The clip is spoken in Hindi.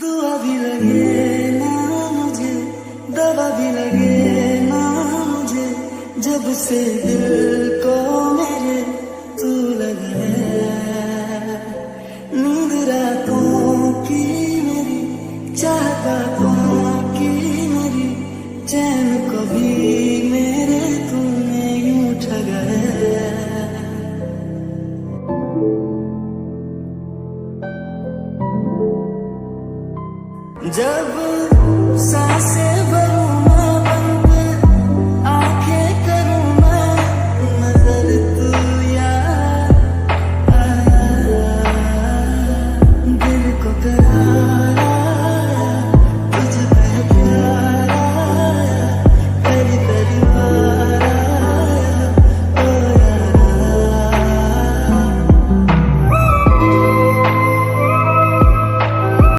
दुआ भी लगे ना मुझे, दवा भी लगे ना मुझे, जब से दिल को मेरे तू लगा है। नींद रातों की मेरी, चाहतों की मेरी, चैन को भी मेरे तूने यूं ठगा है। जब सांसें भरूं